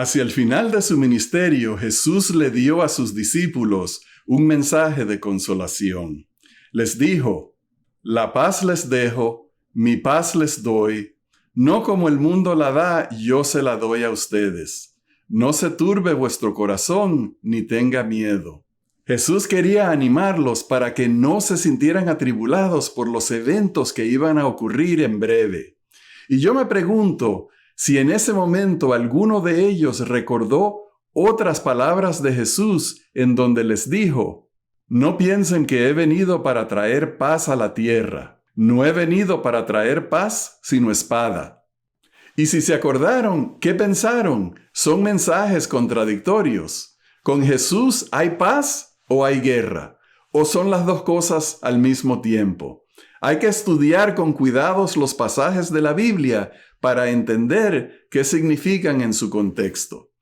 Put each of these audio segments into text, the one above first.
Hacia el final de su ministerio, Jesús le dio a sus discípulos un mensaje de consolación. Les dijo: «La paz les dejo, mi paz les doy. No como el mundo la da, yo se la doy a ustedes. No se turbe vuestro corazón, ni tenga miedo». Jesús quería animarlos para que no se sintieran atribulados por los eventos que iban a ocurrir en breve. Y yo me pregunto si en ese momento alguno de ellos recordó otras palabras de Jesús en donde les dijo: «No piensen que he venido para traer paz a la tierra. No he venido para traer paz, sino espada». Y si se acordaron, ¿qué pensaron? Son mensajes contradictorios. ¿Con Jesús hay paz o hay guerra? ¿O son las dos cosas al mismo tiempo? Hay que estudiar con cuidados los pasajes de la Biblia para entender qué significan en su contexto.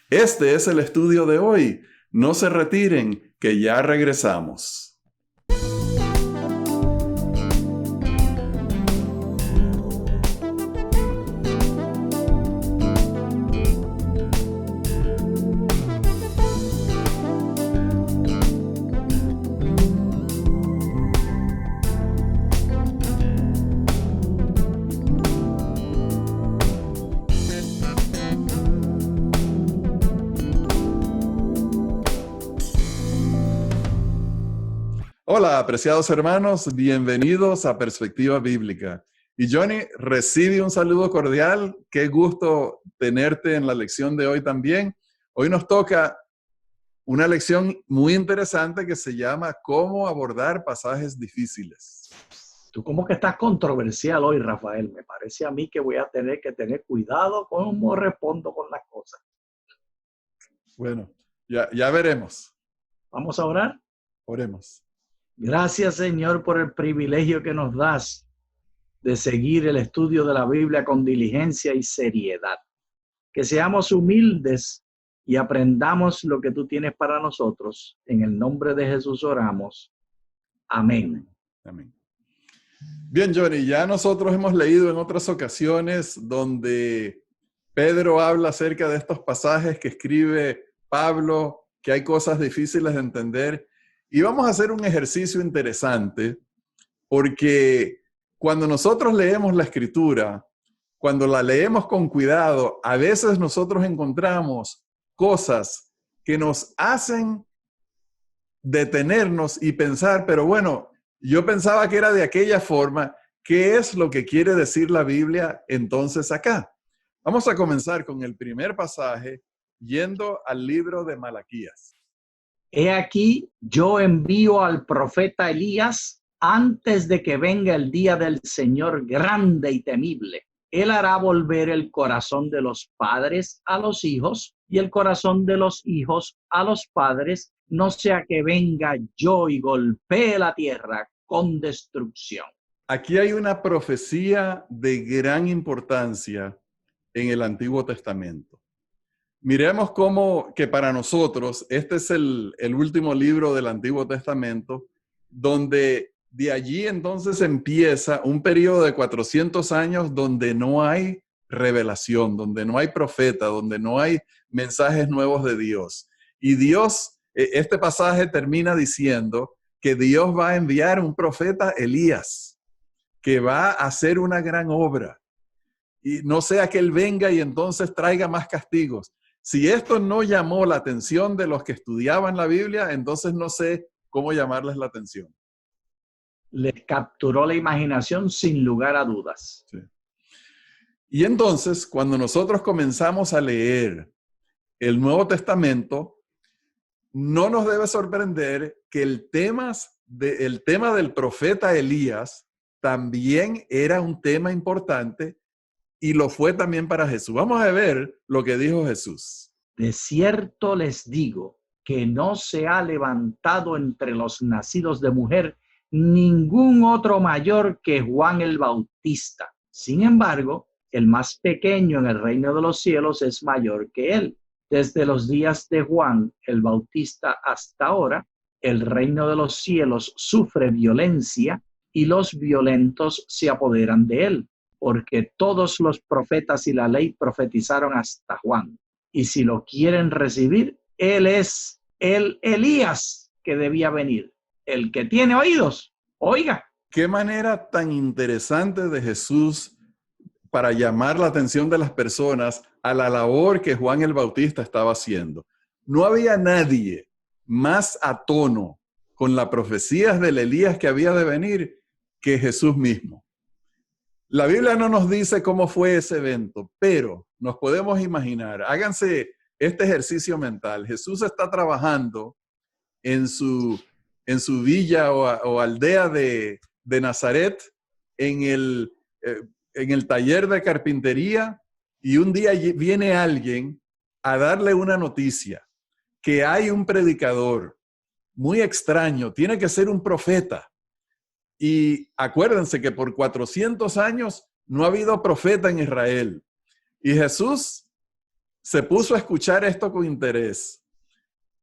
Este es el estudio de hoy. No se retiren, que ya regresamos. Hola, apreciados hermanos, bienvenidos a Perspectiva Bíblica. Y Johnny, recibe un saludo cordial. Qué gusto tenerte en la lección de hoy también. Hoy nos toca una lección muy interesante que se llama ¿Cómo abordar pasajes difíciles? Tú como que estás controversial hoy, Rafael. Me parece a mí que voy a tener que tener cuidado con cómo respondo con las cosas. Bueno, ya veremos. ¿Vamos a orar? Oremos. Gracias, Señor, por el privilegio que nos das de seguir el estudio de la Biblia con diligencia y seriedad. Que seamos humildes y aprendamos lo que tú tienes para nosotros. En el nombre de Jesús oramos. Amén. Amén. Bien, Johnny, ya nosotros hemos leído en otras ocasiones donde Pedro habla acerca de estos pasajes que escribe Pablo, que hay cosas difíciles de entender. Y vamos a hacer un ejercicio interesante porque cuando nosotros leemos la Escritura, cuando la leemos con cuidado, a veces nosotros encontramos cosas que nos hacen detenernos y pensar, pero bueno, yo pensaba que era de aquella forma. ¿Qué es lo que quiere decir la Biblia entonces acá? Vamos a comenzar con el primer pasaje yendo al libro de Malaquías. He aquí, yo envío al profeta Elías antes de que venga el día del Señor grande y temible. Él hará volver el corazón de los padres a los hijos y el corazón de los hijos a los padres, no sea que venga yo y golpee la tierra con destrucción. Aquí hay una profecía de gran importancia en el Antiguo Testamento. Miremos cómo que para nosotros este es el último libro del Antiguo Testamento, donde de allí entonces empieza un periodo de 400 años donde no hay revelación, donde no hay profeta, donde no hay mensajes nuevos de Dios. Y Dios, este pasaje termina diciendo que Dios va a enviar un profeta, Elías, que va a hacer una gran obra. Y no sea que él venga y entonces traiga más castigos. Si esto no llamó la atención de los que estudiaban la Biblia, entonces no sé cómo llamarles la atención. Les capturó la imaginación sin lugar a dudas. Sí. Y entonces, cuando nosotros comenzamos a leer el Nuevo Testamento, no nos debe sorprender que el tema del profeta Elías también era un tema importante. Y lo fue también para Jesús. Vamos a ver lo que dijo Jesús. De cierto les digo que no se ha levantado entre los nacidos de mujer ningún otro mayor que Juan el Bautista. Sin embargo, el más pequeño en el reino de los cielos es mayor que él. Desde los días de Juan el Bautista hasta ahora, el reino de los cielos sufre violencia y los violentos se apoderan de él. Porque todos los profetas y la ley profetizaron hasta Juan. Y si lo quieren recibir, él es el Elías que debía venir. El que tiene oídos, oiga. Qué manera tan interesante de Jesús para llamar la atención de las personas a la labor que Juan el Bautista estaba haciendo. No había nadie más a tono con las profecías del Elías que había de venir que Jesús mismo. La Biblia no nos dice cómo fue ese evento, pero nos podemos imaginar. Háganse este ejercicio mental. Jesús está trabajando en su villa o aldea de Nazaret, en el taller de carpintería, y un día viene alguien a darle una noticia, que hay un predicador muy extraño, tiene que ser un profeta. Y acuérdense que por 400 años no ha habido profeta en Israel. Y Jesús se puso a escuchar esto con interés.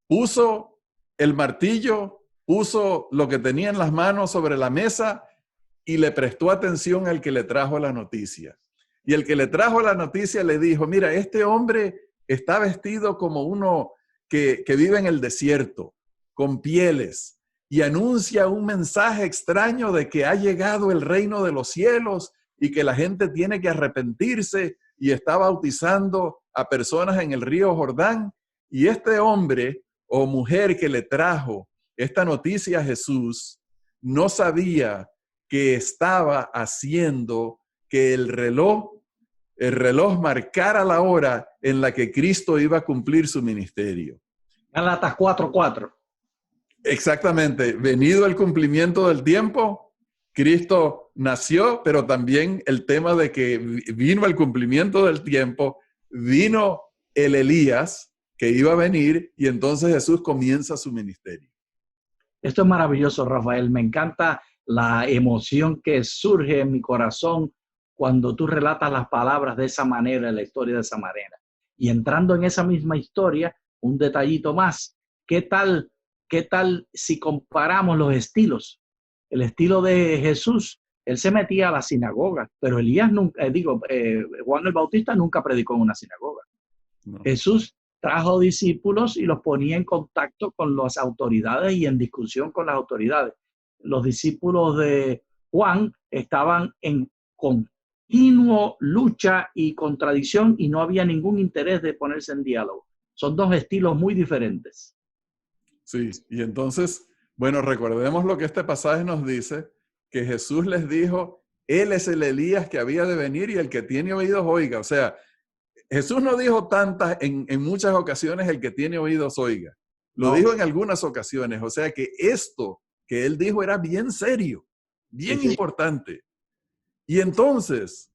Puso el martillo, puso lo que tenía en las manos sobre la mesa y le prestó atención al que le trajo la noticia. Y el que le trajo la noticia le dijo, mira, este hombre está vestido como uno que vive en el desierto, con pieles, y anuncia un mensaje extraño de que ha llegado el reino de los cielos y que la gente tiene que arrepentirse, y está bautizando a personas en el río Jordán. Y este hombre o mujer que le trajo esta noticia a Jesús no sabía que estaba haciendo que el reloj marcara la hora en la que Cristo iba a cumplir su ministerio. Gálatas 4:4. Exactamente. Venido el cumplimiento del tiempo, Cristo nació, pero también el tema de que vino el cumplimiento del tiempo, vino el Elías que iba a venir, y entonces Jesús comienza su ministerio. Esto es maravilloso, Rafael. Me encanta la emoción que surge en mi corazón cuando tú relatas las palabras de esa manera, la historia de esa manera. Y entrando en esa misma historia, un detallito más. ¿Qué tal si comparamos los estilos? El estilo de Jesús, él se metía a la sinagoga, pero Elías nunca, Juan el Bautista nunca predicó en una sinagoga. No. Jesús trajo discípulos y los ponía en contacto con las autoridades y en discusión con las autoridades. Los discípulos de Juan estaban en continuo lucha y contradicción y no había ningún interés de ponerse en diálogo. Son dos estilos muy diferentes. Sí, y entonces, bueno, recordemos lo que este pasaje nos dice, que Jesús les dijo, Él es el Elías que había de venir y el que tiene oídos oiga. O sea, Jesús no dijo en muchas ocasiones el que tiene oídos oiga. Lo dijo en algunas ocasiones. O sea que esto que Él dijo era bien serio, bien importante. Y entonces,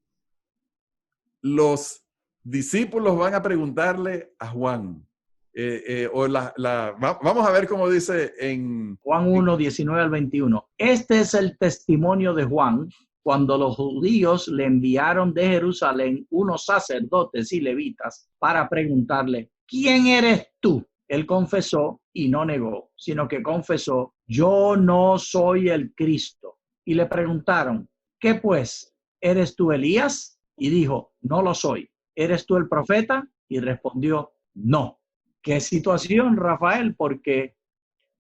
los discípulos van a preguntarle a Juan, vamos a ver cómo dice en Juan 1, 19 al 21. Este es el testimonio de Juan cuando los judíos le enviaron de Jerusalén unos sacerdotes y levitas para preguntarle, ¿quién eres tú? Él confesó y no negó, sino que confesó, yo no soy el Cristo. Y le preguntaron, ¿qué pues? ¿Eres tú Elías? Y dijo, no lo soy. ¿Eres tú el profeta? Y respondió, no. ¿Qué situación, Rafael? Porque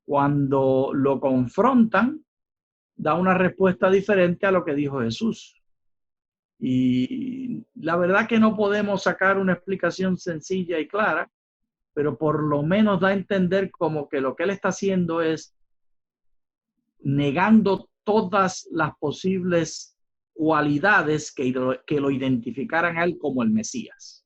cuando lo confrontan, da una respuesta diferente a lo que dijo Jesús. Y la verdad que no podemos sacar una explicación sencilla y clara, pero por lo menos da a entender como que lo que él está haciendo es negando todas las posibles cualidades que lo identificaran a él como el Mesías.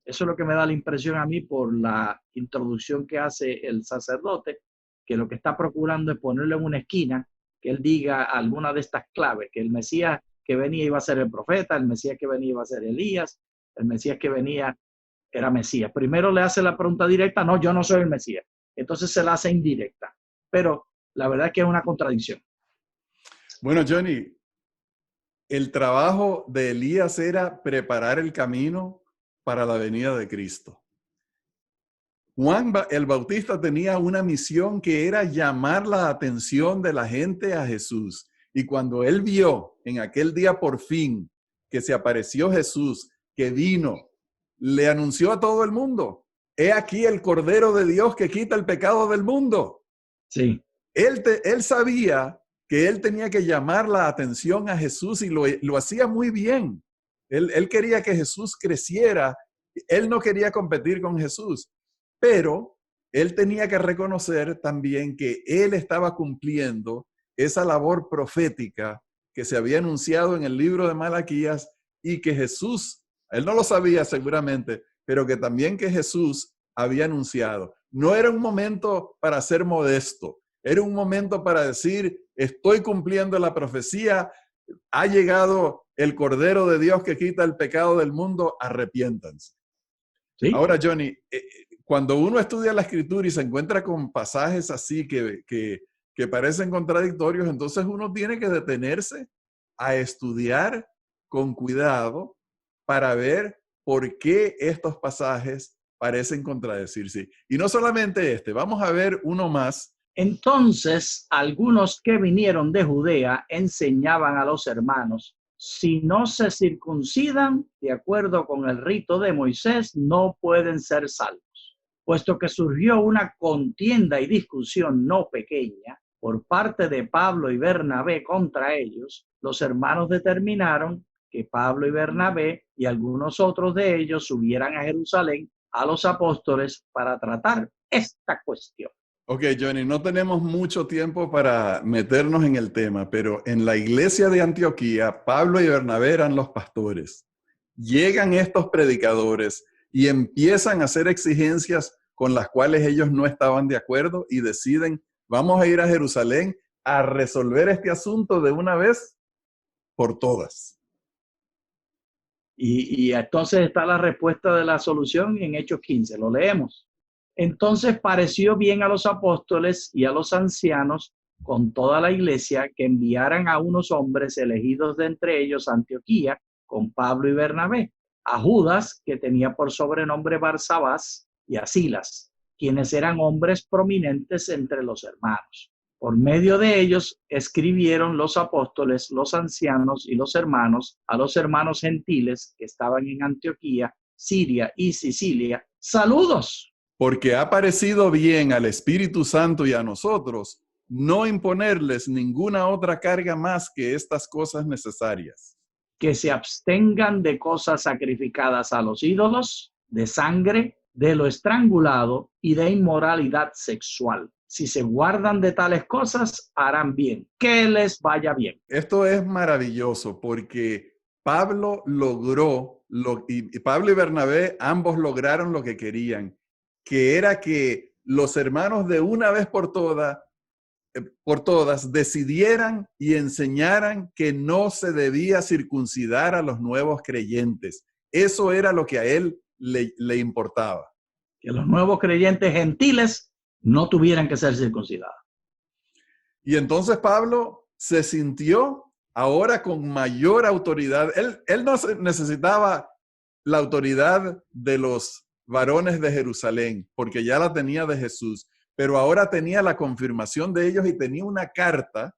Eso es lo que me da la impresión a mí por la introducción que hace el sacerdote, que lo que está procurando es ponerle en una esquina, que él diga alguna de estas claves, que el Mesías que venía iba a ser el profeta, el Mesías que venía iba a ser Elías, el Mesías que venía era Mesías. Primero le hace la pregunta directa, no, yo no soy el Mesías. Entonces se la hace indirecta. Pero la verdad es que es una contradicción. Bueno, Johnny, el trabajo de Elías era preparar el camino para la venida de Cristo. Juan el Bautista tenía una misión que era llamar la atención de la gente a Jesús. Y cuando él vio en aquel día por fin que se apareció Jesús, que vino le anunció a todo el mundo: he aquí el Cordero de Dios que quita el pecado del mundo. Sí. Él sabía que él tenía que llamar la atención a Jesús y lo hacía muy bien. Él quería que Jesús creciera. Él no quería competir con Jesús, pero él tenía que reconocer también que él estaba cumpliendo esa labor profética que se había anunciado en el libro de Malaquías y que Jesús, él no lo sabía seguramente, pero que también que Jesús había anunciado. No era un momento para ser modesto, era un momento para decir: estoy cumpliendo la profecía, ha llegado el Cordero de Dios que quita el pecado del mundo, arrepiéntanse. Sí. Ahora, Johnny, cuando uno estudia la Escritura y se encuentra con pasajes así que parecen contradictorios, entonces uno tiene que detenerse a estudiar con cuidado para ver por qué estos pasajes parecen contradecirse. Y no solamente este, vamos a ver uno más. Entonces, algunos que vinieron de Judea enseñaban a los hermanos: si no se circuncidan de acuerdo con el rito de Moisés, no pueden ser salvos. Puesto que surgió una contienda y discusión no pequeña por parte de Pablo y Bernabé contra ellos, los hermanos determinaron que Pablo y Bernabé y algunos otros de ellos subieran a Jerusalén a los apóstoles para tratar esta cuestión. Ok, Johnny, no tenemos mucho tiempo para meternos en el tema, pero en la iglesia de Antioquía, Pablo y Bernabé eran los pastores. Llegan estos predicadores y empiezan a hacer exigencias con las cuales ellos no estaban de acuerdo y deciden: vamos a ir a Jerusalén a resolver este asunto de una vez por todas. Y entonces está la respuesta de la solución en Hechos 15, lo leemos. Entonces pareció bien a los apóstoles y a los ancianos con toda la iglesia que enviaran a unos hombres elegidos de entre ellos a Antioquía con Pablo y Bernabé, a Judas, que tenía por sobrenombre Barsabás, y a Silas, quienes eran hombres prominentes entre los hermanos. Por medio de ellos escribieron los apóstoles, los ancianos y los hermanos a los hermanos gentiles que estaban en Antioquía, Siria y Sicilia: saludos. Porque ha parecido bien al Espíritu Santo y a nosotros no imponerles ninguna otra carga más que estas cosas necesarias: que se abstengan de cosas sacrificadas a los ídolos, de sangre, de lo estrangulado y de inmoralidad sexual. Si se guardan de tales cosas, harán bien. Que les vaya bien. Esto es maravilloso porque Pablo logró, y Pablo y Bernabé ambos lograron lo que querían, que era que los hermanos de una vez por todas decidieran y enseñaran que no se debía circuncidar a los nuevos creyentes. Eso era lo que a él le importaba. Que los nuevos creyentes gentiles no tuvieran que ser circuncidados. Y entonces Pablo se sintió ahora con mayor autoridad. Él no necesitaba la autoridad de los varones de Jerusalén, porque ya la tenía de Jesús, pero ahora tenía la confirmación de ellos y tenía una carta,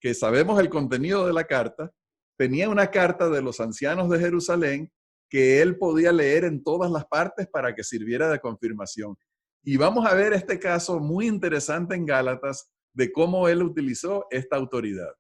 que sabemos el contenido de la carta, tenía una carta de los ancianos de Jerusalén que él podía leer en todas las partes para que sirviera de confirmación. Y vamos a ver este caso muy interesante en Gálatas de cómo él utilizó esta autoridad.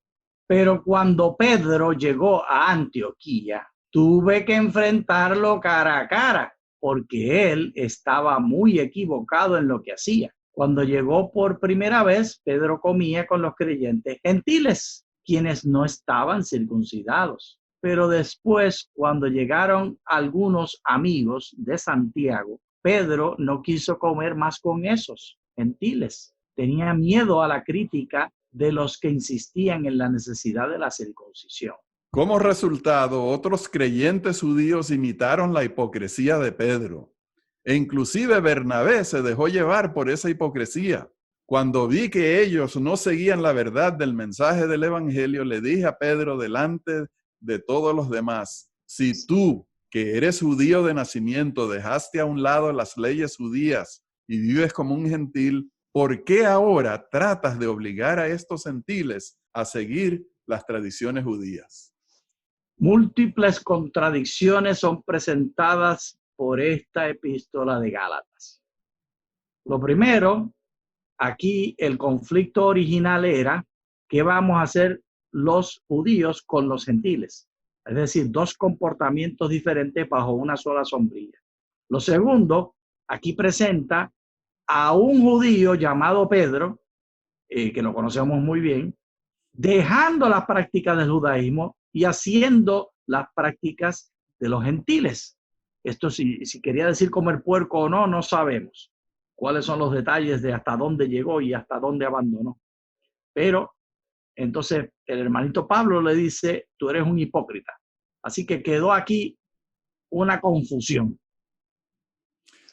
Pero cuando Pedro llegó a Antioquía, tuve que enfrentarlo cara a cara, porque él estaba muy equivocado en lo que hacía. Cuando llegó por primera vez, Pedro comía con los creyentes gentiles, quienes no estaban circuncidados. Pero después, cuando llegaron algunos amigos de Santiago, Pedro no quiso comer más con esos gentiles. Tenía miedo a la crítica de los que insistían en la necesidad de la circuncisión. Como resultado, otros creyentes judíos imitaron la hipocresía de Pedro. E inclusive Bernabé se dejó llevar por esa hipocresía. Cuando vi que ellos no seguían la verdad del mensaje del evangelio, le dije a Pedro delante de todos los demás: si tú, que eres judío de nacimiento, dejaste a un lado las leyes judías y vives como un gentil, ¿por qué ahora tratas de obligar a estos gentiles a seguir las tradiciones judías? Múltiples contradicciones son presentadas por esta epístola de Gálatas. Lo primero, aquí el conflicto original era qué vamos a hacer los judíos con los gentiles. Es decir, dos comportamientos diferentes bajo una sola sombrilla. Lo segundo, aquí presenta a un judío llamado Pedro, que lo conocemos muy bien, dejando las prácticas del judaísmo y haciendo las prácticas de los gentiles. Esto si quería decir comer puerco o no, no sabemos cuáles son los detalles de hasta dónde llegó y hasta dónde abandonó. Pero entonces el hermanito Pablo le dice, tú eres un hipócrita. Así que quedó aquí una confusión.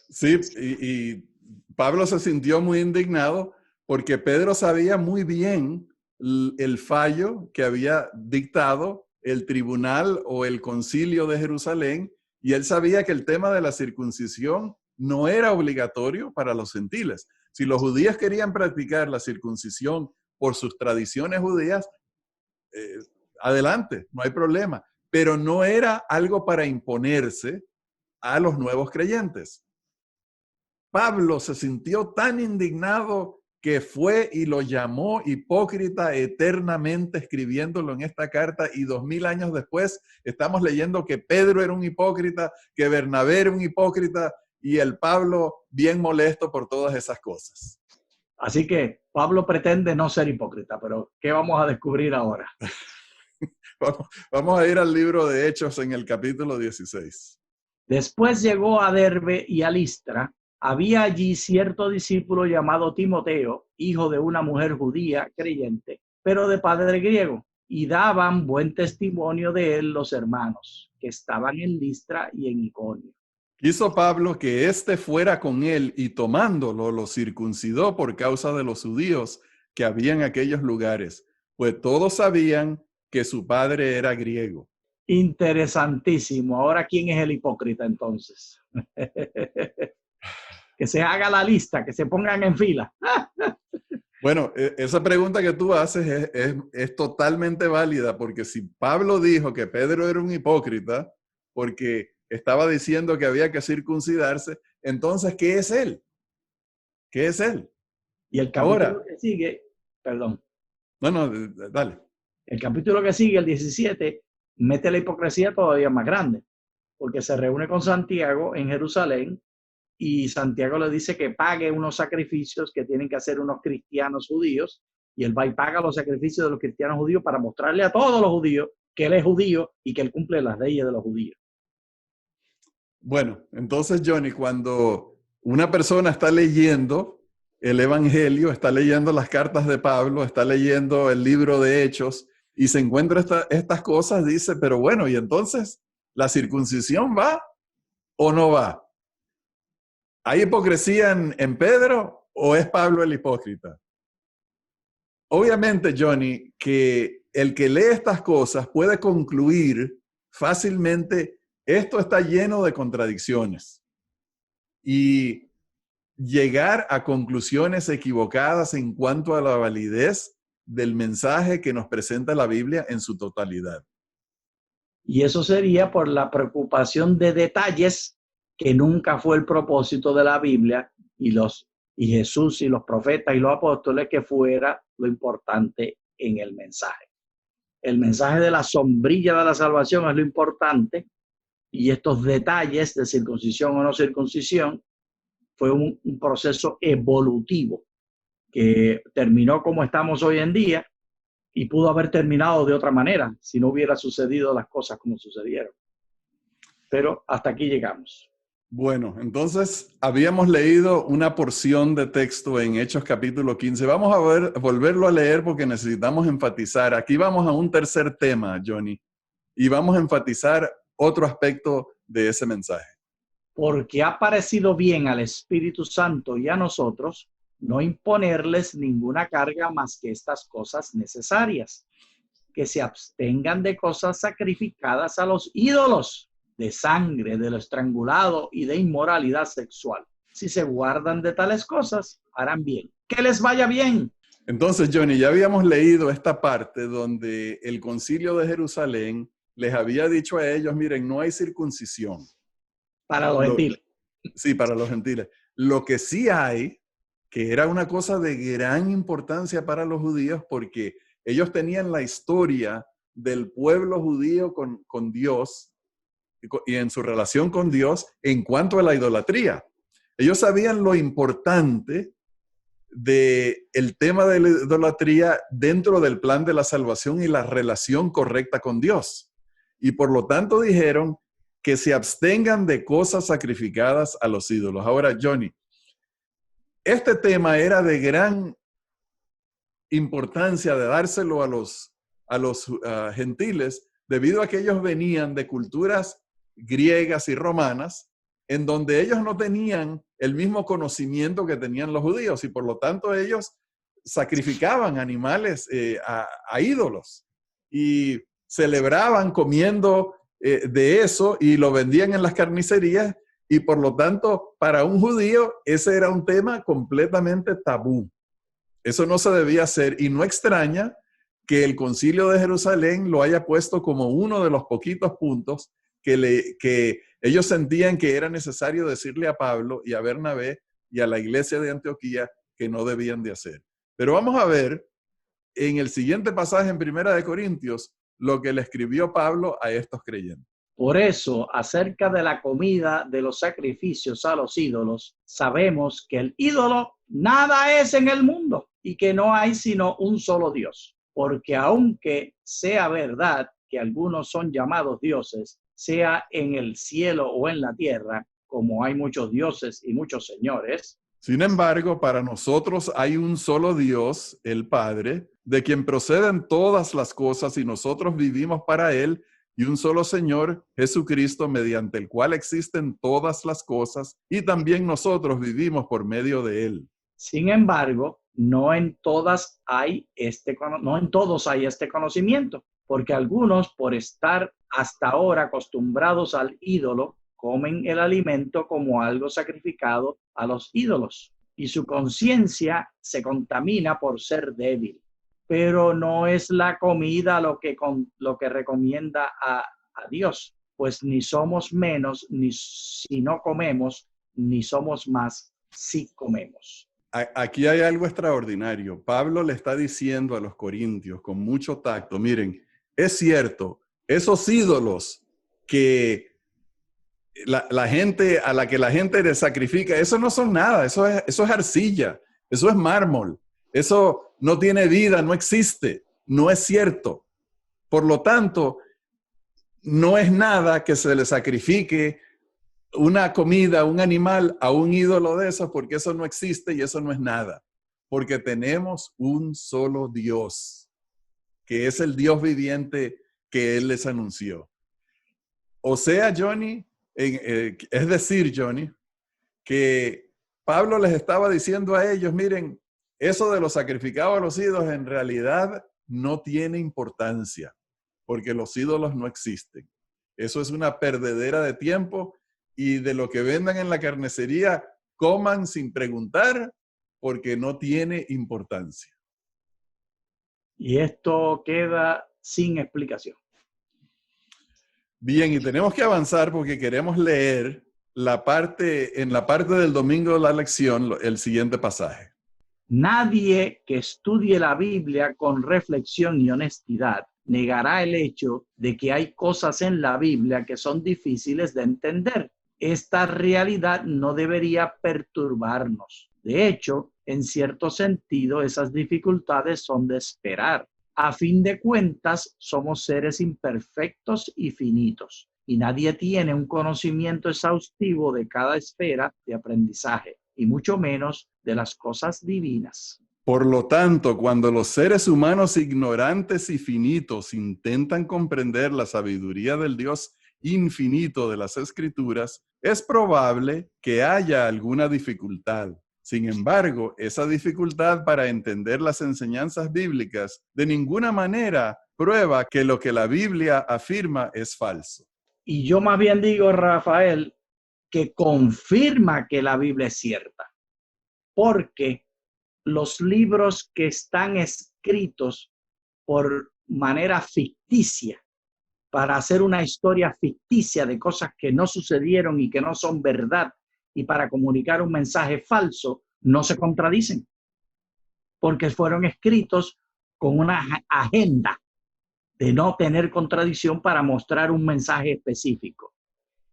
Sí, y Pablo se sintió muy indignado porque Pedro sabía muy bien el fallo que había dictado el tribunal o el concilio de Jerusalén, y él sabía que el tema de la circuncisión no era obligatorio para los gentiles. Si los judíos querían practicar la circuncisión por sus tradiciones judías, adelante, no hay problema, pero no era algo para imponerse a los nuevos creyentes. Pablo se sintió tan indignado que fue y lo llamó hipócrita eternamente, escribiéndolo en esta carta, y 2000 años después estamos leyendo que Pedro era un hipócrita, que Bernabé era un hipócrita, y el Pablo bien molesto por todas esas cosas. Así que Pablo pretende no ser hipócrita, pero ¿qué vamos a descubrir ahora? Vamos a ir al libro de Hechos en el capítulo 16. Después llegó a Derbe y a Listra. Había allí cierto discípulo llamado Timoteo, hijo de una mujer judía creyente, pero de padre griego, y daban buen testimonio de él los hermanos que estaban en Listra y en Iconio. Quiso Pablo que éste fuera con él, y tomándolo lo circuncidó por causa de los judíos que había en aquellos lugares, pues todos sabían que su padre era griego. Interesantísimo. Ahora, ¿quién es el hipócrita entonces? Que se haga la lista, que se pongan en fila. Bueno, esa pregunta que tú haces es totalmente válida, porque si Pablo dijo que Pedro era un hipócrita porque estaba diciendo que había que circuncidarse, entonces, ¿qué es él? ¿Qué es él? Y el capítulo Ahora, que sigue, perdón, no, dale. el capítulo que sigue, el 17, mete la hipocresía todavía más grande, porque se reúne con Santiago en Jerusalén y Santiago le dice que pague unos sacrificios que tienen que hacer unos cristianos judíos, y él va y paga los sacrificios de los cristianos judíos para mostrarle a todos los judíos que él es judío y que él cumple las leyes de los judíos. Bueno, entonces, Johnny, cuando una persona está leyendo el Evangelio, está leyendo las cartas de Pablo, está leyendo el libro de Hechos y se encuentra estas cosas, dice, pero bueno, ¿y entonces la circuncisión va o no va? ¿Hay hipocresía en Pedro o es Pablo el hipócrita? Obviamente, Johnny, que el que lee estas cosas puede concluir fácilmente: esto está lleno de contradicciones, y llegar a conclusiones equivocadas en cuanto a la validez del mensaje que nos presenta la Biblia en su totalidad. Y eso sería por la preocupación de detalles, que nunca fue el propósito de la Biblia y Jesús y los profetas y los apóstoles, que fuera lo importante en el mensaje. El mensaje de la sombrilla de la salvación es lo importante, y estos detalles de circuncisión o no circuncisión fue un proceso evolutivo que terminó como estamos hoy en día, y pudo haber terminado de otra manera si no hubiera sucedido las cosas como sucedieron. Pero hasta aquí llegamos. Bueno, entonces habíamos leído una porción de texto en Hechos capítulo 15. Vamos a volverlo a leer porque necesitamos enfatizar. Aquí vamos a un tercer tema, Johnny, y vamos a enfatizar otro aspecto de ese mensaje. Porque ha parecido bien al Espíritu Santo y a nosotros no imponerles ninguna carga más que estas cosas necesarias, que se abstengan de cosas sacrificadas a los ídolos, de sangre, de lo estrangulado y de inmoralidad sexual. Si se guardan de tales cosas, harán bien. ¡Que les vaya bien! Entonces, Johnny, ya habíamos leído esta parte donde el concilio de Jerusalén les había dicho a ellos: miren, no hay circuncisión. Para los Lo- gentiles. sí, para los gentiles. Lo que sí hay, que era una cosa de gran importancia para los judíos, porque ellos tenían la historia del pueblo judío con Dios y en su relación con Dios en cuanto a la idolatría. Ellos sabían lo importante del tema de la idolatría dentro del plan de la salvación y la relación correcta con Dios. Y por lo tanto dijeron que se abstengan de cosas sacrificadas a los ídolos. Ahora, Johnny, este tema era de gran importancia de dárselo a los gentiles debido a que ellos venían de culturas griegas y romanas en donde ellos no tenían el mismo conocimiento que tenían los judíos y por lo tanto ellos sacrificaban animales a ídolos y celebraban comiendo de eso y lo vendían en las carnicerías y por lo tanto para un judío ese era un tema completamente tabú. Eso no se debía hacer y no extraña que el Concilio de Jerusalén lo haya puesto como uno de los poquitos puntos que ellos sentían que era necesario decirle a Pablo y a Bernabé y a la iglesia de Antioquía que no debían de hacer. Pero vamos a ver en el siguiente pasaje en Primera de Corintios lo que le escribió Pablo a estos creyentes. Por eso, acerca de la comida de los sacrificios a los ídolos, sabemos que el ídolo nada es en el mundo y que no hay sino un solo Dios. Porque aunque sea verdad que algunos son llamados dioses, sea en el cielo o en la tierra, como hay muchos dioses y muchos señores, Sin embargo, para nosotros hay un solo Dios, el Padre, de quien proceden todas las cosas y nosotros vivimos para Él, y un solo Señor, Jesucristo, mediante el cual existen todas las cosas, y también nosotros vivimos por medio de Él. sin embargo, no en todos hay este conocimiento, porque algunos, por estar hasta ahora acostumbrados al ídolo, comen el alimento como algo sacrificado a los ídolos, y su conciencia se contamina por ser débil. Pero no es la comida lo que recomienda a Dios, pues ni somos menos ni si no comemos, ni somos más si comemos. Aquí hay algo extraordinario. Pablo le está diciendo a los corintios con mucho tacto, miren, es cierto, esos ídolos que la gente, a la que la gente le sacrifica, eso no son nada, eso es arcilla, eso es mármol, eso no tiene vida, no existe, no es cierto. Por lo tanto, no es nada que se le sacrifique una comida, un animal a un ídolo de esos, porque eso no existe y eso no es nada. Porque tenemos un solo Dios, que es el Dios viviente que Él les anunció. O sea, Johnny, es decir, Johnny, que Pablo les estaba diciendo a ellos, miren, eso de los sacrificados a los ídolos en realidad no tiene importancia, porque los ídolos no existen. Eso es una perdedera de tiempo y de lo que vendan en la carnicería, coman sin preguntar, porque no tiene importancia. Y esto queda sin explicación. Bien, y tenemos que avanzar porque queremos leer en la parte del domingo de la lección, el siguiente pasaje. Nadie que estudie la Biblia con reflexión y honestidad negará el hecho de que hay cosas en la Biblia que son difíciles de entender. Esta realidad no debería perturbarnos. De hecho, en cierto sentido, esas dificultades son de esperar. A fin de cuentas, somos seres imperfectos y finitos, y nadie tiene un conocimiento exhaustivo de cada esfera de aprendizaje, y mucho menos de las cosas divinas. Por lo tanto, cuando los seres humanos ignorantes y finitos intentan comprender la sabiduría del Dios infinito de las Escrituras, es probable que haya alguna dificultad. Sin embargo, esa dificultad para entender las enseñanzas bíblicas de ninguna manera prueba que lo que la Biblia afirma es falso. Y yo más bien digo, Rafael, que confirma que la Biblia es cierta, porque los libros que están escritos por manera ficticia para hacer una historia ficticia de cosas que no sucedieron y que no son verdad, y para comunicar un mensaje falso, no se contradicen, porque fueron escritos con una agenda de no tener contradicción para mostrar un mensaje específico.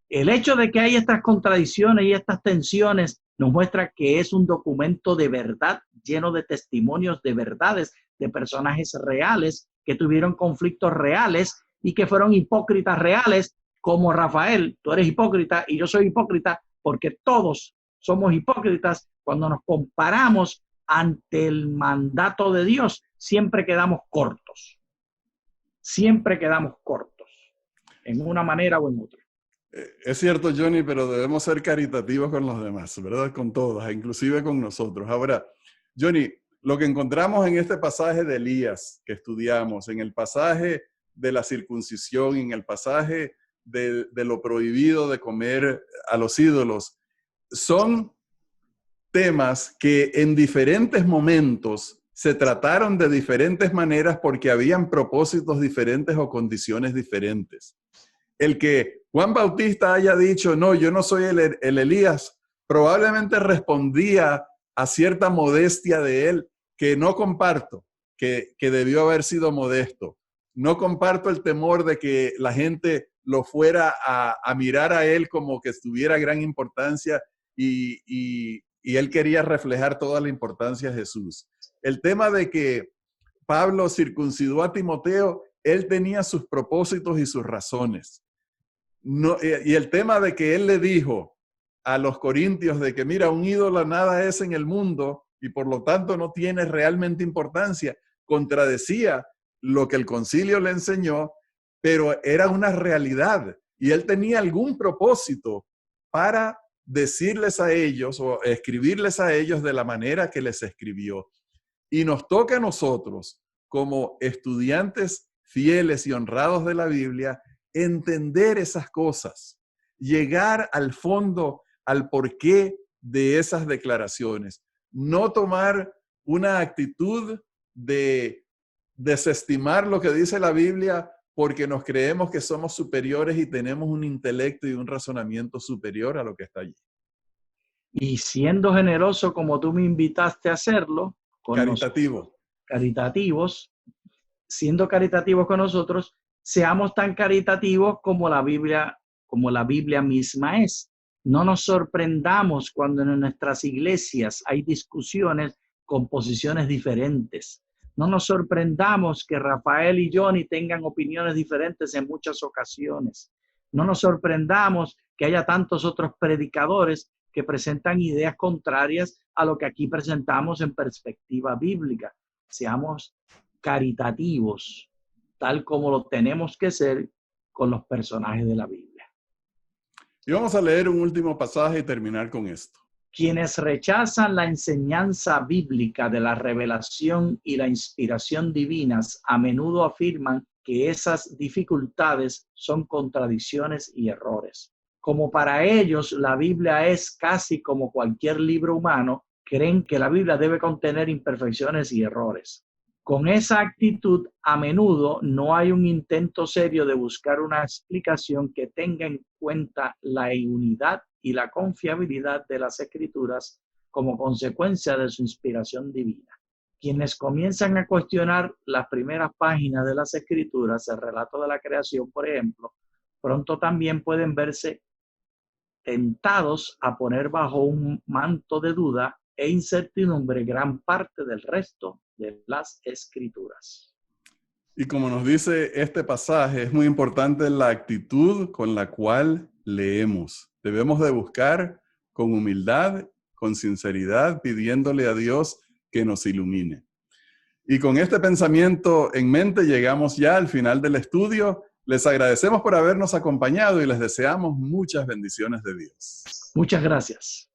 El hecho de que hay estas contradicciones y estas tensiones nos muestra que es un documento de verdad, lleno de testimonios de verdades, de personajes reales que tuvieron conflictos reales y que fueron hipócritas reales, como Rafael. Tú eres hipócrita y yo soy hipócrita, porque todos somos hipócritas cuando nos comparamos ante el mandato de Dios. Siempre quedamos cortos. Siempre quedamos cortos, en una manera o en otra. Es cierto, Johnny, pero debemos ser caritativos con los demás, ¿verdad? Con todos, inclusive con nosotros. Ahora, Johnny, lo que encontramos en este pasaje de Elías que estudiamos, en el pasaje de la circuncisión, en el pasaje de lo prohibido de comer a los ídolos, son temas que en diferentes momentos se trataron de diferentes maneras porque habían propósitos diferentes o condiciones diferentes. El que Juan Bautista haya dicho, no, yo no soy el Elías, probablemente respondía a cierta modestia de él, que no comparto, que debió haber sido modesto. No comparto el temor de que la gente lo fuera a mirar a él como que tuviera gran importancia y él quería reflejar toda la importancia de Jesús. El tema de que Pablo circuncidó a Timoteo, él tenía sus propósitos y sus razones. No, y el tema de que él le dijo a los corintios de que mira, un ídolo nada es en el mundo y por lo tanto no tiene realmente importancia, contradecía lo que el concilio le enseñó, pero era una realidad y él tenía algún propósito para decirles a ellos o escribirles a ellos de la manera que les escribió. Y nos toca a nosotros, como estudiantes fieles y honrados de la Biblia, entender esas cosas, llegar al fondo, al porqué de esas declaraciones, no tomar una actitud de desestimar lo que dice la Biblia porque nos creemos que somos superiores y tenemos un intelecto y un razonamiento superior a lo que está allí. Y siendo generoso como tú me invitaste a hacerlo, con caritativo. Caritativos, siendo caritativos con nosotros, seamos tan caritativos como la Biblia misma es. No nos sorprendamos cuando en nuestras iglesias hay discusiones con posiciones diferentes. No nos sorprendamos que Rafael y Johnny tengan opiniones diferentes en muchas ocasiones. No nos sorprendamos que haya tantos otros predicadores que presentan ideas contrarias a lo que aquí presentamos en perspectiva bíblica. Seamos caritativos, tal como lo tenemos que ser con los personajes de la Biblia. Y vamos a leer un último pasaje y terminar con esto. Quienes rechazan la enseñanza bíblica de la revelación y la inspiración divinas a menudo afirman que esas dificultades son contradicciones y errores. Como para ellos la Biblia es casi como cualquier libro humano, creen que la Biblia debe contener imperfecciones y errores. Con esa actitud, a menudo no hay un intento serio de buscar una explicación que tenga en cuenta la unidad y la confiabilidad de las Escrituras como consecuencia de su inspiración divina. Quienes comienzan a cuestionar las primeras páginas de las Escrituras, el relato de la creación, por ejemplo, pronto también pueden verse tentados a poner bajo un manto de duda e incertidumbre gran parte del resto de las Escrituras. Y como nos dice este pasaje, es muy importante la actitud con la cual leemos. Debemos de buscar con humildad, con sinceridad, pidiéndole a Dios que nos ilumine. Y con este pensamiento en mente llegamos ya al final del estudio. Les agradecemos por habernos acompañado y les deseamos muchas bendiciones de Dios. Muchas gracias.